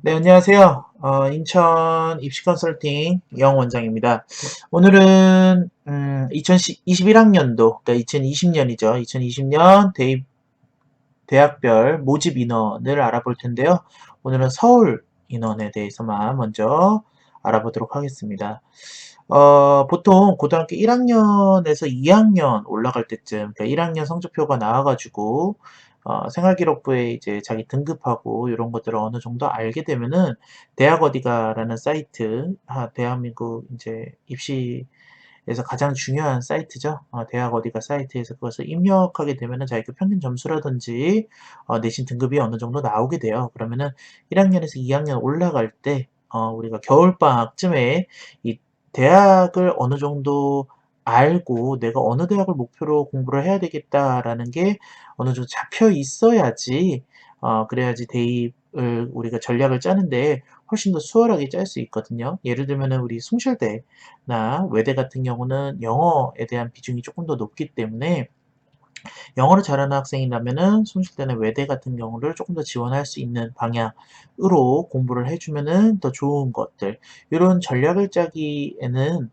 네, 안녕하세요. 인천 입시 컨설팅 영 원장입니다. 오늘은 2021학년도, 그러니까 2020년이죠. 2020년 대학별 모집 인원을 알아볼 텐데요. 오늘은 서울 인원에 대해서만 먼저 알아보도록 하겠습니다. 보통 고등학교 1학년에서 2학년 올라갈 때쯤, 그러니까 1학년 성적표가 나와가지고, 생활기록부에 이제 자기 등급하고 이런 것들을 어느 정도 알게 되면은, 대학 어디가라는 사이트, 대한민국 이제 입시에서 가장 중요한 사이트죠. 대학 어디가 사이트에서 그것을 입력하게 되면은 자기가 평균 점수라든지, 내신 등급이 어느 정도 나오게 돼요. 그러면은 1학년에서 2학년 올라갈 때, 우리가 겨울방학쯤에 이 대학을 어느 정도 알고 내가 어느 대학을 목표로 공부를 해야 되겠다라는 게 어느 정도 잡혀 있어야지, 그래야지 대입을 우리가 전략을 짜는데 훨씬 더 수월하게 짤 수 있거든요. 예를 들면은 우리 숭실대나 외대 같은 경우는 영어에 대한 비중이 조금 더 높기 때문에 영어를 잘하는 학생이라면은 숭실대나 외대 같은 경우를 조금 더 지원할 수 있는 방향으로 공부를 해주면은 더 좋은 것들. 이런 전략을 짜기에는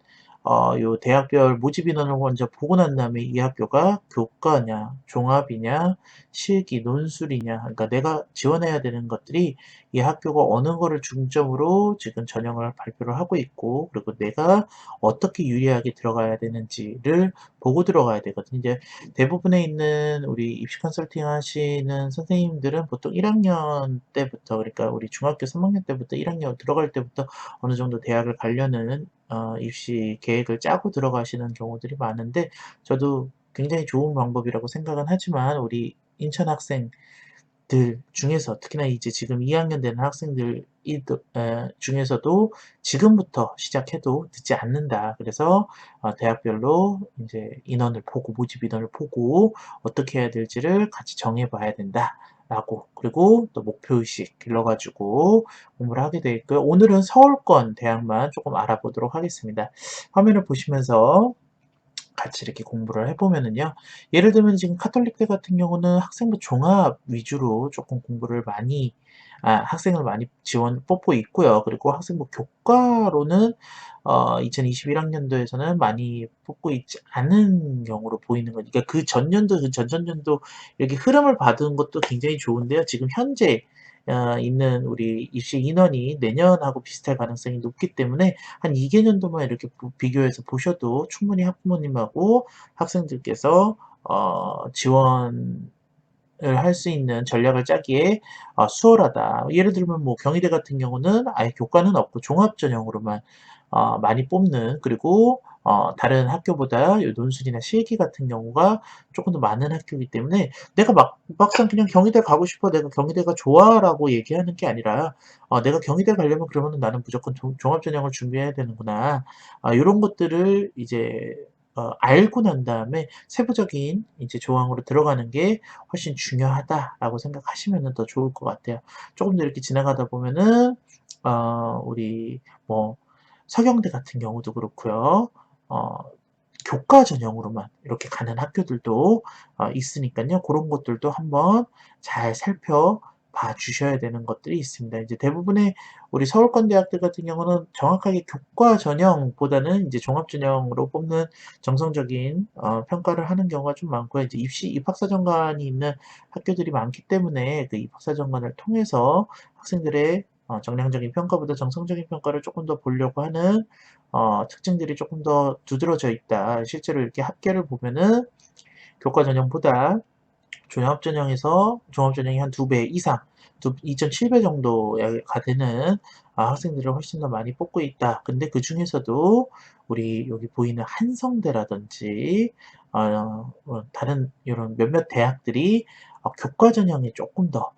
요 대학별 모집 인원을 먼저 보고 난 다음에 이 학교가 교과냐, 종합이냐, 실기, 논술이냐, 그러니까 내가 지원해야 되는 것들이 이 학교가 어느 거를 중점으로 지금 전형을 발표를 하고 있고, 그리고 내가 어떻게 유리하게 들어가야 되는지를 보고 들어가야 되거든요. 이제 대부분에 있는 우리 입시 컨설팅 하시는 선생님들은 보통 1학년 때부터, 그러니까 우리 중학교 3학년 때부터 1학년 들어갈 때부터 어느 정도 대학을 가려는 입시 계획을 짜고 들어가시는 경우들이 많은데, 저도 굉장히 좋은 방법이라고 생각은 하지만 우리 인천 학생 들 중에서 특히나 이제 지금 2학년 되는 학생들 중에서도 지금부터 시작해도 늦지 않는다. 그래서 대학별로 이제 인원을 보고 모집 인원을 보고 어떻게 해야 될지를 같이 정해 봐야 된다. 라고, 그리고 또 목표의식 길러가지고 공부를 하게 되어 있고요. 오늘은 서울권 대학만 조금 알아보도록 하겠습니다. 화면을 보시면서 같이 이렇게 공부를 해보면은요. 예를 들면 지금 카톨릭대 같은 경우는 학생부 종합 위주로 조금 공부를 많이, 학생을 많이 뽑고 있고요. 그리고 학생부 교과로는 2021학년도에서는 많이 뽑고 있지 않은 경우로 보이는 거니까, 그 전년도, 그 전전년도 이렇게 흐름을 받은 것도 굉장히 좋은데요. 지금 현재 있는 우리 입시 인원이 내년하고 비슷할 가능성이 높기 때문에 한 2개년도만 이렇게 비교해서 보셔도 충분히 학부모님하고 학생들께서 지원을 할 수 있는 전략을 짜기에 수월하다. 예를 들면 뭐 경희대 같은 경우는 아예 교과는 없고 종합 전형으로만 많이 뽑는, 그리고 다른 학교보다 요 논술이나 실기 같은 경우가 조금 더 많은 학교이기 때문에 내가 막상 그냥 경희대 가고 싶어, 내가 경희대가 좋아라고 얘기하는 게 아니라 내가 경희대 가려면 그러면은 나는 무조건 종합 전형을 준비해야 되는구나. 요런 것들을 이제 알고 난 다음에 세부적인 이제 조항으로 들어가는 게 훨씬 중요하다라고 생각하시면은 더 좋을 것 같아요. 조금 더 이렇게 지나가다 보면은 우리 뭐 서경대 같은 경우도 그렇고요. 어 교과 전형으로만 이렇게 가는 학교들도 있으니깐요. 고런 것들도 한번 잘 살펴봐 주셔야 되는 것들이 있습니다. 이제 대부분의 우리 서울권 대학들 같은 경우는 정확하게 교과 전형보다는 이제 종합 전형으로 뽑는 정성적인 평가를 하는 경우가 좀 많고요. 이제 입학사정관이 있는 학교들이 많기 때문에 그 입학사정관을 통해서 학생들의 정량적인 평가보다 정성적인 평가를 조금 더 보려고 하는 특징들이 조금 더 두드러져 있다. 실제로 이렇게 합계를 보면은 교과 전형보다 종합 전형이 한 2배 이상, 2.7배 정도가 되는 학생들을 훨씬 더 많이 뽑고 있다. 근데 그 중에서도 우리 여기 보이는 한성대라든지 다른 이런 몇몇 대학들이 교과 전형이 조금 더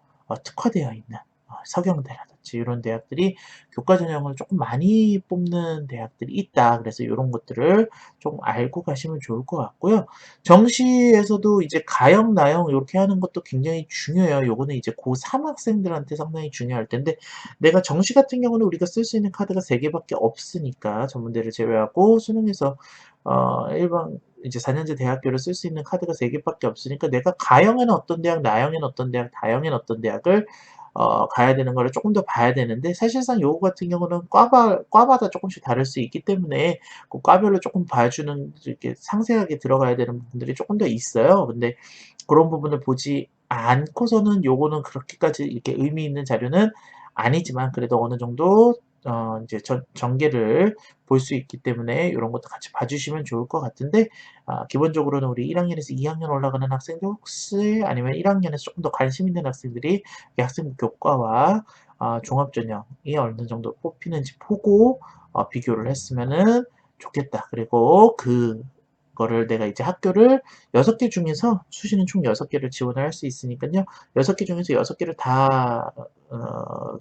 특화되어 있는 서경대라든지 이런 대학들이 교과 전형을 조금 많이 뽑는 대학들이 있다. 그래서 이런 것들을 좀 알고 가시면 좋을 것 같고요. 정시에서도 이제 가형, 나형 이렇게 하는 것도 굉장히 중요해요. 요거는 이제 고3 학생들한테 상당히 중요할 텐데, 내가 정시 같은 경우는 우리가 쓸 수 있는 카드가 3개밖에 없으니까, 전문대를 제외하고 수능에서 일반 이제 4년제 대학교를 쓸 수 있는 카드가 3개밖에 없으니까, 내가 가형에는 어떤 대학, 나형에는 어떤 대학, 다형에는 어떤 대학을 가야 되는 거를 쪼끔 더 봐야 되는데, 사실상 요거 같은 경우는 과마다 쪼끔씩 다를 수 있기 때문에 그 과별로 쪼끔 봐주는, 이렇게 상세하게 들어가야 되는 부분들이 쪼끔 더 있어요. 근데 그런 부분을 보지 않고서는 요거는 그렇게까지 이렇게 의미 있는 자료는 아니지만, 그래도 어느 정도 이제 전개를 볼 수 있기 때문에 요런 것도 같이 봐 주시면 좋을 것 같은데, 기본적으로는 우리 1 학년에서 2 학년 올라가는 학생들, 혹시 아니면 1 학년에서 쪼끔 더 관심 있는 학생들이 이 학생부 교과와 종합전형이 어느 정도 뽑히는지 보고 비교를 했으면은 좋겠다. 그리고 그거를 내가 이제 학교를 6개 중에서, 수시는 총 6 개를 지원을 할 수 있으니깐요. 6개 중에서 6 개를 다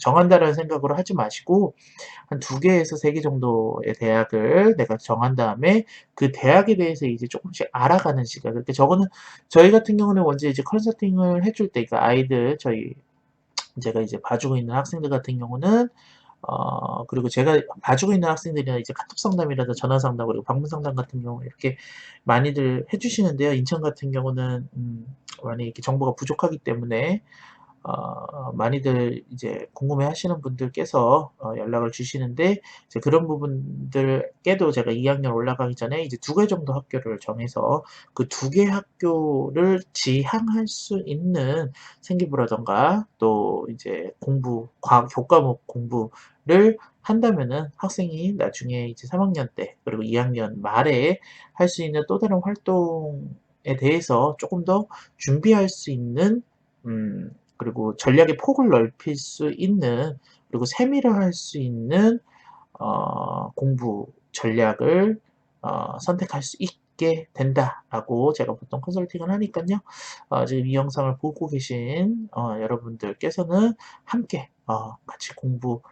정한다라는 생각으로 하지 마시고, 한 2 개에서 3개 정도의 대학을 내가 정한 다음에 그 대학에 대해서 이제 쪼끔씩 알아가는 시간. 그러니까 저거는, 저희 같은 경우는 먼저 이제 컨설팅을 해줄 때, 그러니까 아이들, 제가 이제 봐주고 있는 학생들 같은 경우는, 그리고 제가 봐주고 있는 학생들이나 이제 카톡 상담이라든가 전화 상담, 그리고 방문 상담 같은 경우 이렇게 많이들 해 주시는데요. 인천 같은 경우는 많이 이렇게 정보가 부족하기 때문에 많이들 이제 궁금해하시는 분들께서 연락을 주시는데, 이제 그런 부분들께도 제가 2 학년 올라가기 전에 이제 2개 정도 학교를 정해서 그 2개 학교를 지향할 수 있는 생기부라든가, 또 이제 교과목 공부를 한다면은 학생이 나중에 이제 3 학년 때, 그리고 2 학년 말에 할 수 있는 또 다른 활동에 대해서 쪼끔 더 준비할 수 있는, 그리고 전략의 폭을 넓힐 수 있는, 그리고 세밀화할 수 있는 공부 전략을 선택할 수 있게 된다라고 제가 보통 컨설팅을 하니깐요. 지금 이 영상을 보고 계신 여러분들께서는 함께 같이 공부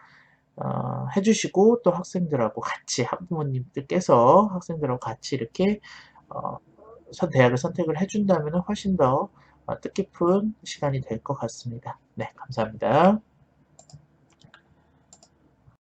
해 주시고, 또 학생들하고 같이, 학부모님들께서 학생들하고 같이 이렇게 어 대학을 선택을 해 준다면은 훨씬 더 뜻깊은 시간이 될 것 같습니다. 네, 감사합니다.